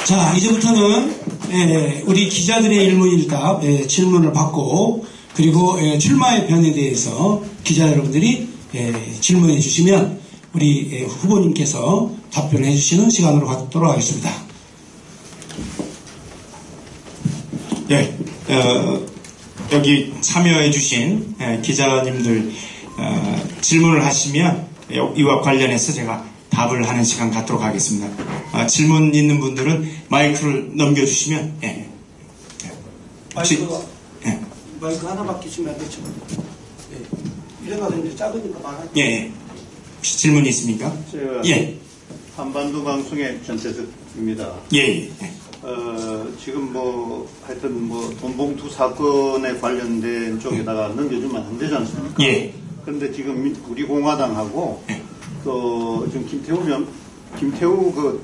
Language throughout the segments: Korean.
자, 이제부터는 우리 기자들의 일문일답 질문을 받고 그리고 출마의 변에 대해서 기자 여러분들이 질문해 주시면 우리 후보님께서 답변해 주시는 시간으로 갖도록 하겠습니다. 예, 여기 참여해 주신 기자님들 질문을 하시면 이와 관련해서 제가 답을 하는 시간 갖도록 하겠습니다. 질문 있는 분들은 마이크를 넘겨주시면 마이크 하나밖에 주면 안 되죠. 이래가지고 이제 작으니까 말할게요. 예. 혹시 질문이 있습니까? 예. 한반도 방송의 전태석입니다. 예. 지금 하여튼 돈봉투 사건에 관련된 쪽에다가 넘겨주면 안 되지 않습니까? 예. 그런데 지금 우리 공화당하고 또 지금 김태우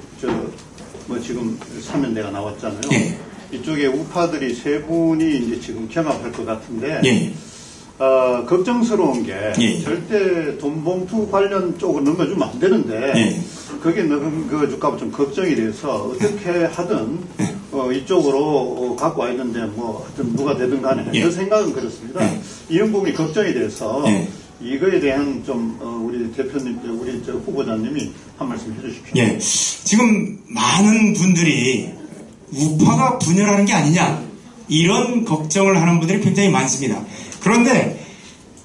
지금 사면대가 나왔잖아요. 예. 이쪽에 우파들이 세 분이 이제 지금 경합할 것 같은데. 예. 걱정스러운 게 절대 돈봉투 관련 쪽으로 넘겨주면 안 되는데 그게 넘겨줄까 좀 걱정이 돼서 어떻게 하든 이쪽으로 갖고 와 있는데 하여튼 누가 되든 간에 그 생각은 그렇습니다. 이런 부분이 걱정이 돼서 이거에 대한 좀 우리 대표님, 우리 후보자님이 한 말씀 해주십시오. 예. 지금 많은 분들이 우파가 분열하는 게 아니냐 이런 걱정을 하는 분들이 굉장히 많습니다. 그런데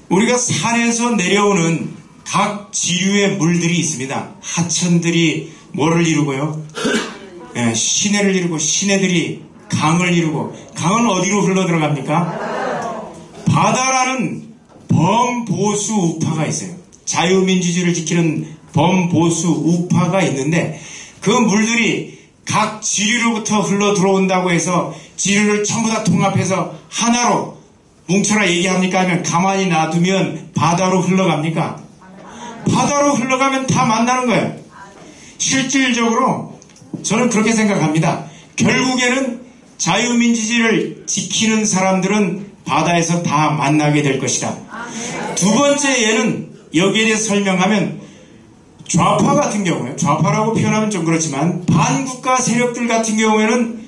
우리가 산에서 내려오는 각 지류의 물들이 있습니다. 하천들이 뭐를 이루고요? 시내를 이루고 시내들이 강을 이루고 강은 어디로 흘러 들어갑니까? 바다라는 범보수 우파가 있어요. 자유민주주의를 지키는 범보수 우파가 있는데 그 물들이 각 지류로부터 흘러 들어온다고 해서 지류를 전부 다 통합해서 하나로 뭉쳐라 얘기합니까? 하면 가만히 놔두면 바다로 흘러갑니까? 바다로 흘러가면 다 만나는 거예요. 실질적으로 저는 그렇게 생각합니다. 결국에는 자유민주주의를 지키는 사람들은 바다에서 다 만나게 될 것이다. 두 번째 예는 여기에 대해서 설명하면 좌파 같은 경우에, 좌파라고 표현하면 좀 그렇지만 반국가 세력들 같은 경우에는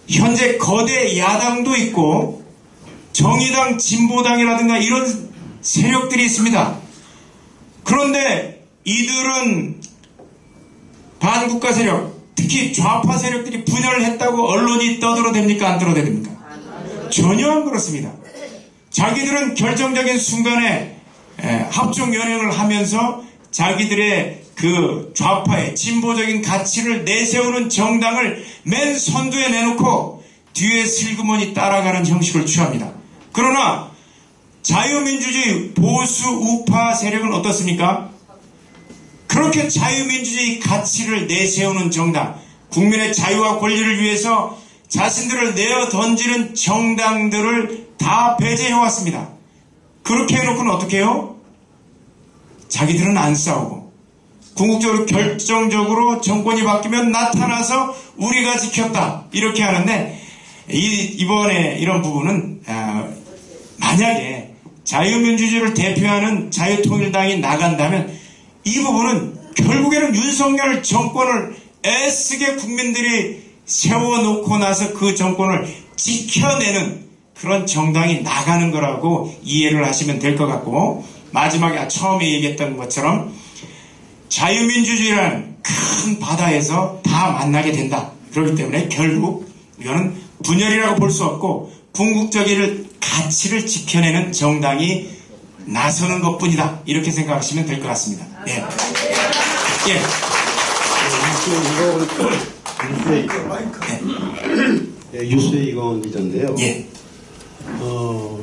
현재 거대 야당도 있고 정의당, 진보당이라든가 이런 세력들이 있습니다. 그런데 이들은 반국가 세력, 특히 좌파 세력들이 분열을 했다고 언론이 떠들어댑니까? 안 떠들어댑니까? 전혀 안 그렇습니다. 자기들은 결정적인 순간에 합종연행을 하면서 자기들의 그 좌파의 진보적인 가치를 내세우는 정당을 맨 선두에 내놓고 뒤에 슬그머니 따라가는 형식을 취합니다. 그러나 자유민주주의 보수 우파 세력은 어떻습니까? 그렇게 자유민주주의 가치를 내세우는 정당, 국민의 자유와 권리를 위해서 자신들을 내어 던지는 정당들을 다 배제해왔습니다. 그렇게 해놓고는 어떻게 해요? 자기들은 안 싸우고 궁극적으로 결정적으로 정권이 바뀌면 나타나서 우리가 지켰다 이렇게 하는데 이번에 이런 부분은 만약에 자유민주주의를 대표하는 자유통일당이 나간다면 이 부분은 결국에는 윤석열 정권을 애쓰게 국민들이 세워놓고 나서 그 정권을 지켜내는 그런 정당이 나가는 거라고 이해를 하시면 될 것 같고, 마지막에 처음에 얘기했던 것처럼 자유민주주의라는 큰 바다에서 다 만나게 된다. 그렇기 때문에 결국 이거는 분열이라고 볼 수 없고 궁극적인 가치를 지켜내는 정당이 나서는 것뿐이다. 이렇게 생각하시면 될 것 같습니다. 예. 예. 유수의 이건 기자인데요. 예.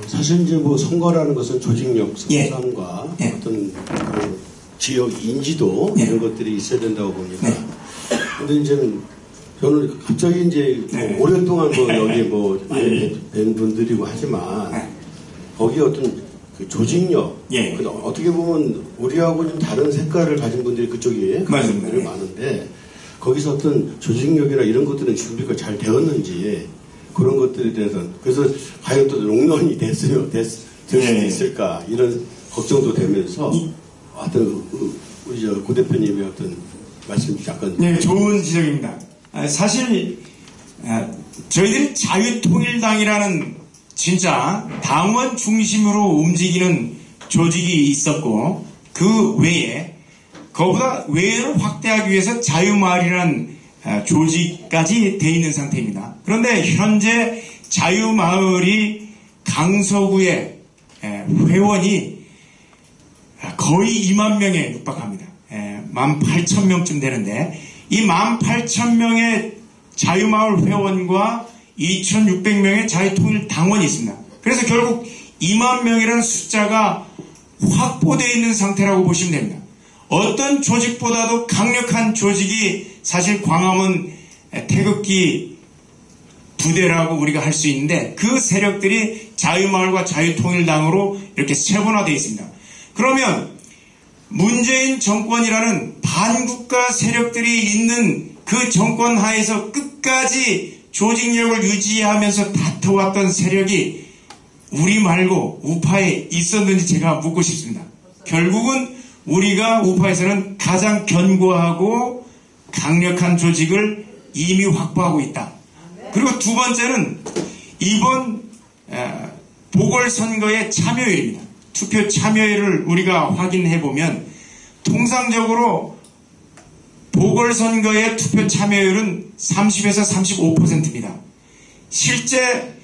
사실 이제 선거라는 것은 조직력, 성상과 예. 어떤 그 지역 인지도 이런 것들이 있어야 된다고 봅니다. 근데 이제는 저는 갑자기 이제 오랫동안 여기 뵌 분들이고 하지만 거기 어떤 그 조직력, 어떻게 보면 우리하고 좀 다른 색깔을 가진 분들이 그쪽에 분들이 많은데 거기서 어떤 조직력이나 이런 것들은 준비가 잘 되었는지 그런 것들에 대해서 그래서 과연 또 롱런이 될 수도 있을까 이런 걱정도 되면서 어떤 우리 고 대표님의 어떤 말씀 약간 네, 좋은 지적입니다. 사실 저희들이 자유통일당이라는 진짜 당원 중심으로 움직이는 조직이 있었고, 그 외에 그보다 외를 확대하기 위해서 자유마을이라는 조직까지 돼 있는 상태입니다. 그런데 현재 자유마을이 강서구의 회원이 거의 2만 명에 육박합니다. 18,000명쯤 되는데, 이 18,000명의 자유마을 회원과 2,600명의 자유통일당원이 있습니다. 그래서 결국 2만 명이라는 숫자가 확보되어 있는 상태라고 보시면 됩니다. 어떤 조직보다도 강력한 조직이 사실 광화문 태극기 부대라고 우리가 할 수 있는데, 그 세력들이 자유마을과 자유통일당으로 이렇게 세분화되어 있습니다. 그러면 문재인 정권이라는 반국가 세력들이 있는 그 정권 하에서 끝까지 조직력을 유지하면서 다퉈왔던 세력이 우리 말고 우파에 있었는지 제가 묻고 싶습니다. 결국은 우리가 우파에서는 가장 견고하고 강력한 조직을 이미 확보하고 있다. 그리고 두 번째는 이번 보궐선거의 참여율입니다. 투표 참여율을 우리가 확인해 보면 통상적으로 보궐선거의 투표 참여율은 30에서 35%입니다. 실제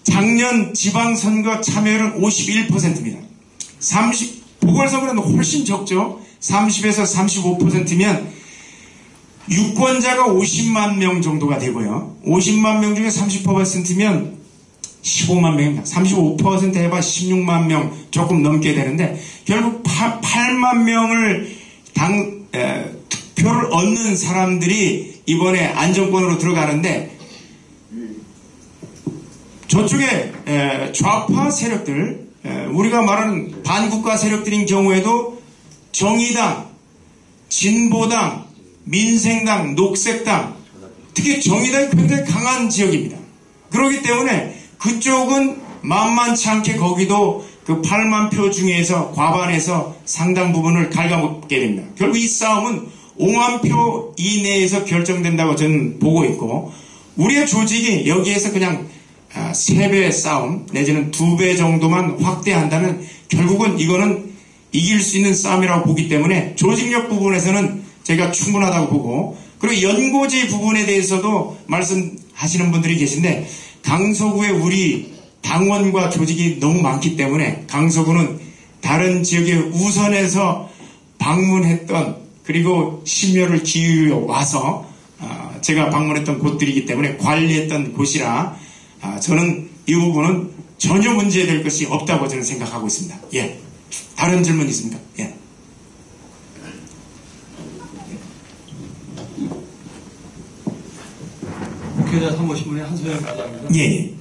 작년 지방선거 참여율은 51%입니다. 보궐선거는 훨씬 적죠. 30에서 35%면 유권자가 50만 명 정도가 되고요. 50만 명 중에 30%면 15만 명입니다. 35% 해봐 16만 명 조금 넘게 되는데, 결국 8만 명을 득표를 얻는 사람들이 이번에 안정권으로 들어가는데, 저쪽에 좌파 세력들, 우리가 말하는 반국가 세력들인 경우에도 정의당, 진보당, 민생당, 녹색당, 특히 정의당이 굉장히 강한 지역입니다. 그렇기 때문에 그쪽은 만만치 않게 거기도 그 8만 표 중에서 과반에서 상당 부분을 갉아먹게 됩니다. 결국 이 싸움은 5만 표 이내에서 결정된다고 저는 보고 있고, 우리의 조직이 여기에서 그냥 3배의 싸움 내지는 2배 정도만 확대한다면 결국은 이거는 이길 수 있는 싸움이라고 보기 때문에 조직력 부분에서는 제가 충분하다고 보고, 그리고 연고지 부분에 대해서도 말씀하시는 분들이 계신데, 강서구에 우리 당원과 조직이 너무 많기 때문에 강서구는 다른 지역에 우선해서 방문했던, 그리고 심혈을 기울여 와서 제가 방문했던 곳들이기 때문에 관리했던 곳이라 저는 이 부분은 전혀 문제될 것이 없다고 저는 생각하고 있습니다. 예. 다른 질문 있습니까? 예. 국회의장 사무신문의 한소영 기자입니다. 예.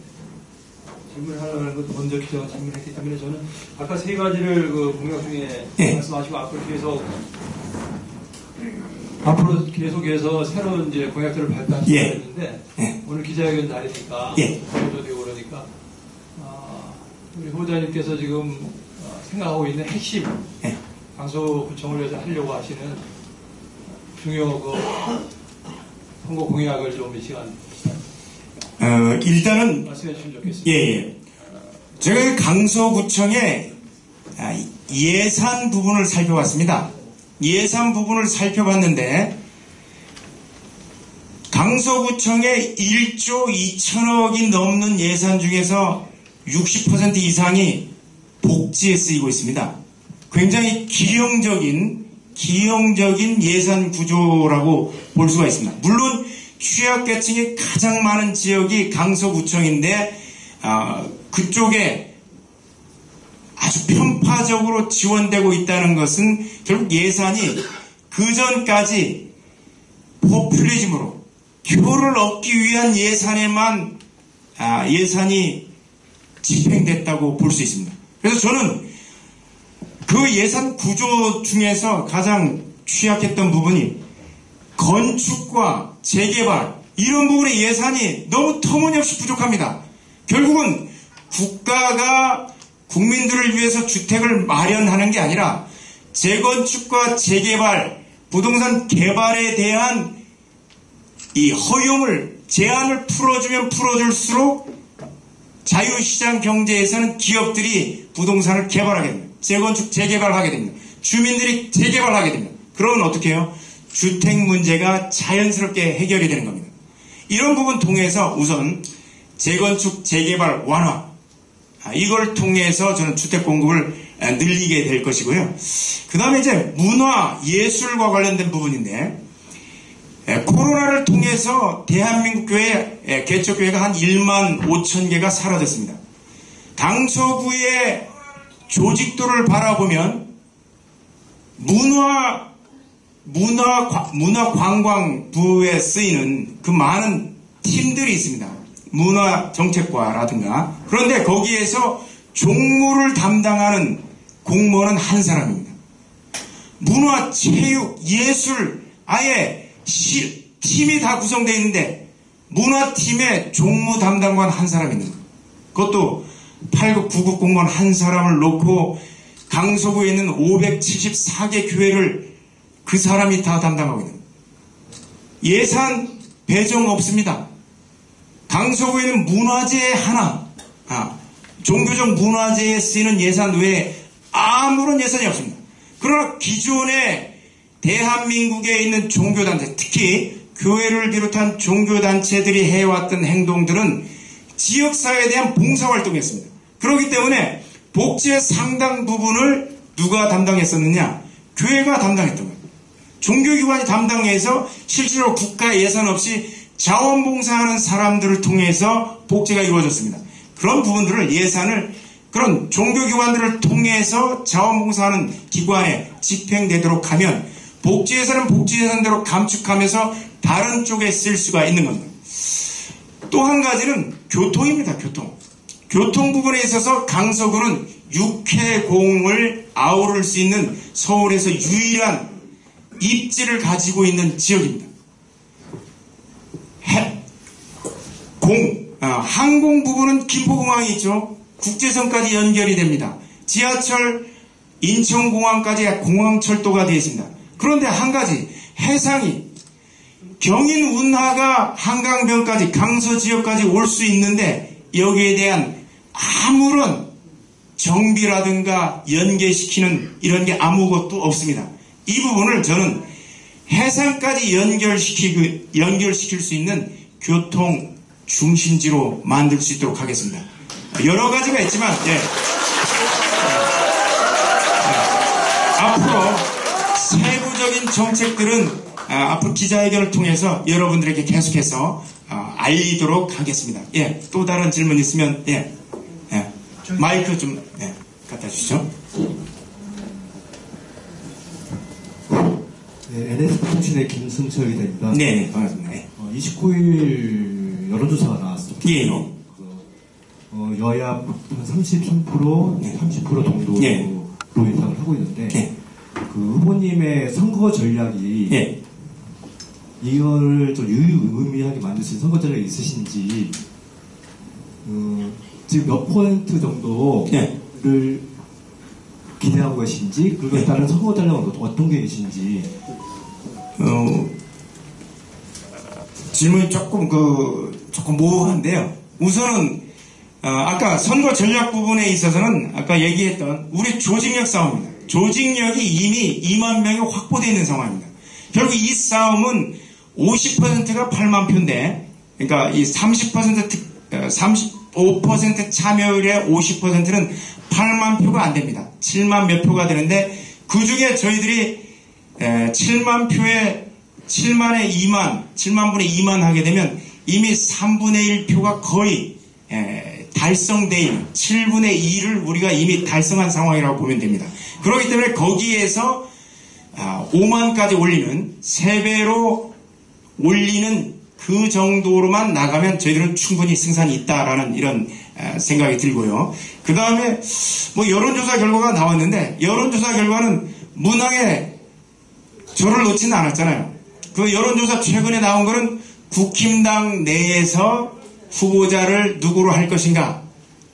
질문하려는 것도 먼저 기자가 질문했기 때문에 저는 아까 세 가지를 그 공약 중에 말씀하시고 앞으로 계속해서 새로운 이제 공약들을 발표하시고 있는데 오늘 기자회견 날이니까 보도도 되고 그러니까 우리 후보자님께서 지금 생각하고 있는 핵심 강서구청을 위해서 하려고 하시는 중요 그 선거 공약을 좀 이 시간 일단은 말씀해 주시면 좋겠습니다. 예. 제가 강서구청의 예산 부분을 살펴봤습니다. 예산 부분을 살펴봤는데 강서구청의 1조 2천억이 넘는 예산 중에서 60% 이상이 복지에 쓰이고 있습니다. 굉장히 기형적인 예산 구조라고 볼 수가 있습니다. 물론 취약계층이 가장 많은 지역이 강서구청인데 그쪽에 아주 편파적으로 지원되고 있다는 것은 결국 예산이 그전까지 포퓰리즘으로 표를 얻기 위한 예산에만 예산이 집행됐다고 볼 수 있습니다. 그래서 저는 그 예산 구조 중에서 가장 취약했던 부분이 건축과 재개발, 이런 부분의 예산이 너무 터무니없이 부족합니다. 결국은 국가가 국민들을 위해서 주택을 마련하는 게 아니라 재건축과 재개발, 부동산 개발에 대한 이 허용을, 제한을 풀어주면 풀어줄수록 자유시장 경제에서는 기업들이 부동산을 개발하게 됩니다. 재건축, 재개발하게 됩니다. 주민들이 재개발하게 됩니다. 그러면 어떻게 해요? 주택 문제가 자연스럽게 해결이 되는 겁니다. 이런 부분 통해서 우선 재건축, 재개발 완화, 이걸 통해서 저는 주택 공급을 늘리게 될 것이고요. 그 다음에 이제 문화, 예술과 관련된 부분인데, 코로나를 통해서 대한민국 교회, 개척교회가 한 1만 5천 개가 사라졌습니다. 강서구의 조직도를 바라보면 문화관광부에 쓰이는 그 많은 팀들이 있습니다. 문화정책과라든가. 그런데 거기에서 종무를 담당하는 공무원은 한 사람입니다. 문화, 체육, 예술, 아예 팀이 다 구성되어 있는데 문화팀에 종무 담당관 한 사람이 있는 거예요. 그것도 8급, 9급 공무원 한 사람을 놓고 강서구에 있는 574개 교회를 그 사람이 다 담당하고 있는 거예요. 예산 배정 없습니다. 강서구에는 문화재 하나, 종교적 문화재에 쓰이는 예산 외에 아무런 예산이 없습니다. 그러나 기존에 대한민국에 있는 종교단체, 특히 교회를 비롯한 종교단체들이 해왔던 행동들은 지역사회에 대한 봉사활동이었습니다. 그렇기 때문에 복지의 상당 부분을 누가 담당했었느냐? 교회가 담당했던 거예요. 종교기관이 담당해서 실제로 국가 예산 없이 자원봉사하는 사람들을 통해서 복지가 이루어졌습니다. 그런 부분들을 예산을 그런 종교기관들을 통해서 자원봉사하는 기관에 집행되도록 하면 복지예산은 복지예산대로 감축하면서 다른 쪽에 쓸 수가 있는 겁니다. 또 한 가지는 교통입니다. 교통 부분에 있어서 강서구는 육해공을 아우를 수 있는 서울에서 유일한 입지를 가지고 있는 지역입니다. 항공 부분은 김포공항이 있죠. 국제선까지 연결이 됩니다. 지하철 인천공항까지 공항철도가 되어 있습니다. 그런데 한 가지, 해상이 경인 운하가 한강변까지 강서 지역까지 올 수 있는데 여기에 대한 아무런 정비라든가 연계시키는 이런 게 아무것도 없습니다. 이 부분을 저는 해상까지 연결시킬 수 있는 교통 중심지로 만들 수 있도록 하겠습니다. 여러 가지가 있지만 앞으로 세부적인 정책들은 앞으로 기자회견을 통해서 여러분들에게 계속해서 알리도록 하겠습니다. 또 다른 질문 있으면 마이크 좀 갖다 주시죠. NS통신의 김승철 기자입니다. 네, 반갑습니다. 29일 여론조사가 나왔습니다. 여야 한 33%, 30% 정도로 예상을 하고 있는데 그 후보님의 선거 전략이 이거를 좀 유의미하게 만들 수 있는 선거 전략이 있으신지 지금 몇 퍼센트 정도를 기대하고 계신지 그리고 다른 선거 전략은 어떤 게 계신지 질문이 조금 모호한데요. 우선은 아까 선거 전략 부분에 있어서는 아까 얘기했던 우리 조직력 싸움입니다. 조직력이 이미 2만 명이 확보되어 있는 상황입니다. 결국 이 싸움은 50%가 8만 표인데, 그러니까 이 35% 참여율의 50%는 8만 표가 안 됩니다. 7만 몇 표가 되는데, 그 중에 저희들이 7만 표에 7만에 2만, 7만 분의 2만 하게 되면 이미 3분의 1표가 거의 달성돼 있는 7분의 2를 우리가 이미 달성한 상황이라고 보면 됩니다. 그렇기 때문에 거기에서 5만까지 올리는 3배로 올리는 그 정도로만 나가면 저희들은 충분히 승산이 있다라는 이런 생각이 들고요. 그 다음에 뭐 여론조사 결과가 나왔는데 여론조사 결과는 문항에 저를 넣지는 않았잖아요. 그 여론조사 최근에 나온 거는 국힘당 내에서 후보자를 누구로 할 것인가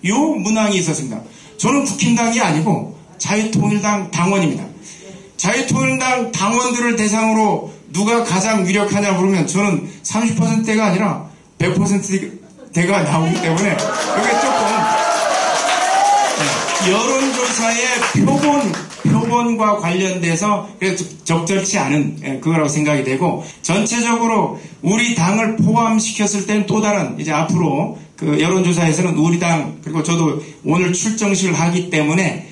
요 문항이 있었습니다. 저는 국힘당이 아니고 자유통일당 당원입니다. 미래통일당 당원들을 대상으로 누가 가장 유력하냐 물으면 저는 30%대가 아니라 100%대가 나오기 때문에 그게 조금 여론조사의 표본과 관련돼서 적절치 않은 그거라고 생각이 되고, 전체적으로 우리 당을 포함시켰을 때는 또 다른, 이제 앞으로 그 여론조사에서는 우리 당, 그리고 저도 오늘 출정식을 하기 때문에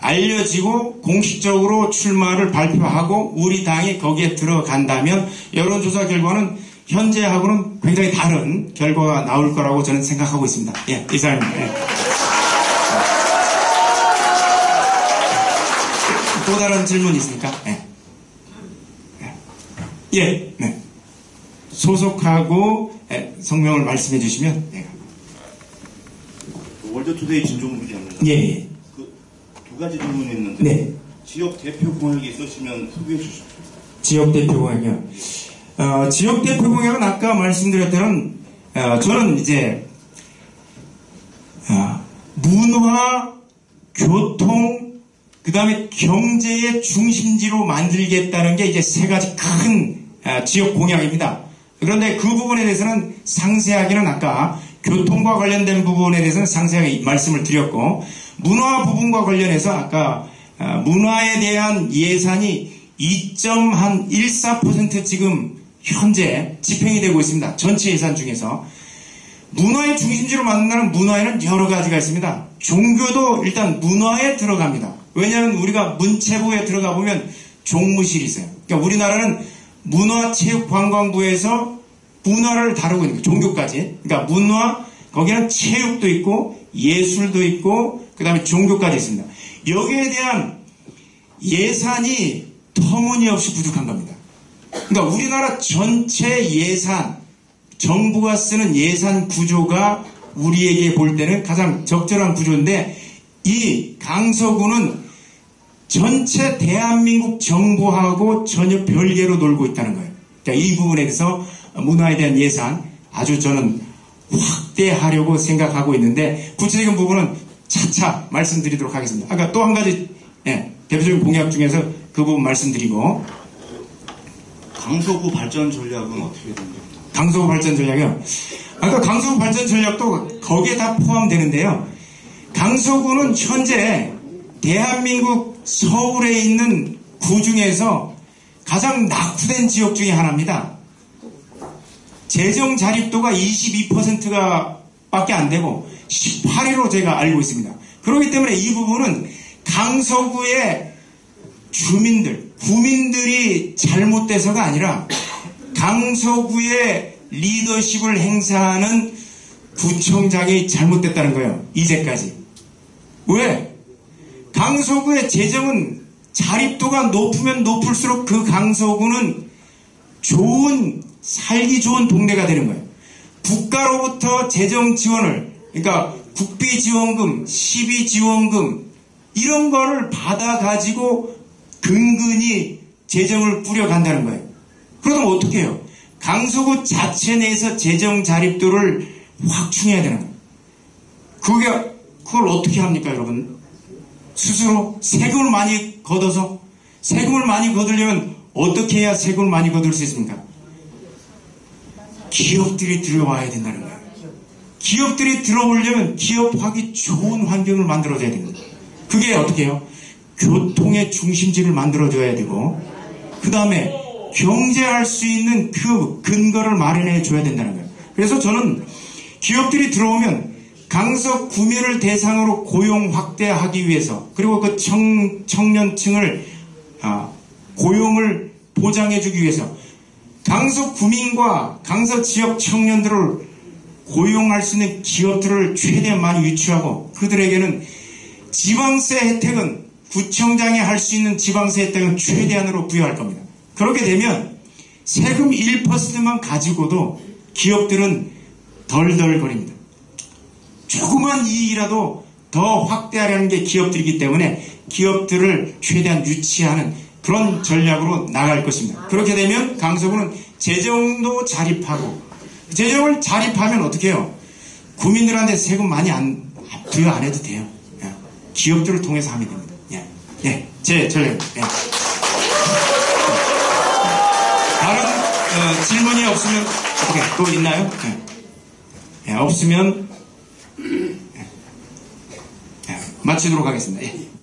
알려지고 공식적으로 출마를 발표하고 우리 당이 거기에 들어간다면 여론조사 결과는 현재하고는 굉장히 다른 결과가 나올 거라고 저는 생각하고 있습니다. 예, 이상입니다. 예. 또 다른 질문 있습니까? 예. 예. 네. 소속하고 성명을 말씀해 주시면. 예. 월드투데이 진종국 기자입니다. 예. 두 가지 질문이 있는데, 네. 지역 대표 공약이 있으시면 소개해 주십시오. 지역 대표 공약이요. 지역 대표 공약은 아까 말씀드렸던 저는 이제 문화, 교통, 그 다음에 경제의 중심지로 만들겠다는 게 이제 세 가지 큰 지역 공약입니다. 그런데 그 부분에 대해서는 상세하게는 아까 교통과 관련된 부분에 대해서는 상세하게 말씀을 드렸고, 문화 부분과 관련해서 아까 문화에 대한 예산이 2.14% 지금 현재 집행이 되고 있습니다. 전체 예산 중에서. 문화의 중심지로 만드는 문화에는 여러 가지가 있습니다. 종교도 일단 문화에 들어갑니다. 왜냐하면 우리가 문체부에 들어가 보면 종무실이 있어요. 그러니까 우리나라는 문화체육관광부에서 문화를 다루고 있는 거예요. 종교까지. 그러니까 문화, 거기는 체육도 있고 예술도 있고 그 다음에 종교까지 있습니다. 여기에 대한 예산이 터무니없이 부족한 겁니다. 그러니까 우리나라 전체 예산, 정부가 쓰는 예산 구조가 우리에게 볼 때는 가장 적절한 구조인데, 이 강서구는 전체 대한민국 정부하고 전혀 별개로 놀고 있다는 거예요. 그러니까 이 부분에 대해서 문화에 대한 예산 아주 저는 확대하려고 생각하고 있는데, 구체적인 부분은 차차 말씀드리도록 하겠습니다. 아까 또 한 가지 대표적인 공약 중에서 그 부분 말씀드리고, 강서구 발전 전략은 어떻게 됩니까? 강서구 발전 전략이요. 아까 강서구 발전 전략도 거기에 다 포함되는데요. 강서구는 현재 대한민국 서울에 있는 구 중에서 가장 낙후된 지역 중에 하나입니다. 재정 자립도가 22%가 밖에 안 되고 18위로 제가 알고 있습니다. 그렇기 때문에 이 부분은 강서구의 주민들, 구민들이 잘못돼서가 아니라 강서구의 리더십을 행사하는 구청장이 잘못됐다는 거예요. 이제까지. 왜? 강서구의 재정은 자립도가 높으면 높을수록 그 강서구는 살기 좋은 동네가 되는 거예요. 국가로부터 재정 지원을, 그러니까 국비지원금, 시비지원금 이런 거를 받아가지고 근근히 재정을 뿌려간다는 거예요. 그러면 어떻게 해요? 강서구 자체 내에서 재정 자립도를 확충해야 되는 거예요. 그걸 어떻게 합니까, 여러분? 스스로 세금을 많이 걷어서, 세금을 많이 거두려면 어떻게 해야 세금을 많이 거둘 수 있습니까? 기업들이 들어와야 된다는 거예요. 기업들이 들어오려면 기업하기 좋은 환경을 만들어줘야 됩니다. 그게 어떻게 해요? 교통의 중심지를 만들어줘야 되고, 그 다음에 경제할 수 있는 그 근거를 마련해 줘야 된다는 거예요. 그래서 저는 기업들이 들어오면 강서 구민을 대상으로 고용 확대하기 위해서, 그리고 그 청년층을 고용을 보장해 주기 위해서 강서 구민과 강서 지역 청년들을 고용할 수 있는 기업들을 최대한 많이 유치하고, 그들에게는 지방세 혜택은 구청장이 할 수 있는 지방세 혜택은 최대한으로 부여할 겁니다. 그렇게 되면 세금 1%만 가지고도 기업들은 덜덜거립니다. 조그만 이익이라도 더 확대하려는 게 기업들이기 때문에 기업들을 최대한 유치하는 그런 전략으로 나갈 것입니다. 그렇게 되면 강서구는 재정도 자립하고, 재정을 자립하면 어떻게 해요? 구민들한테 세금 많이 부여 안 해도 돼요. 기업들을 통해서 하면 됩니다. 제 전략입니다. 질문이 없으면 어떻게 또 있나요? 없으면 마치도록 하겠습니다.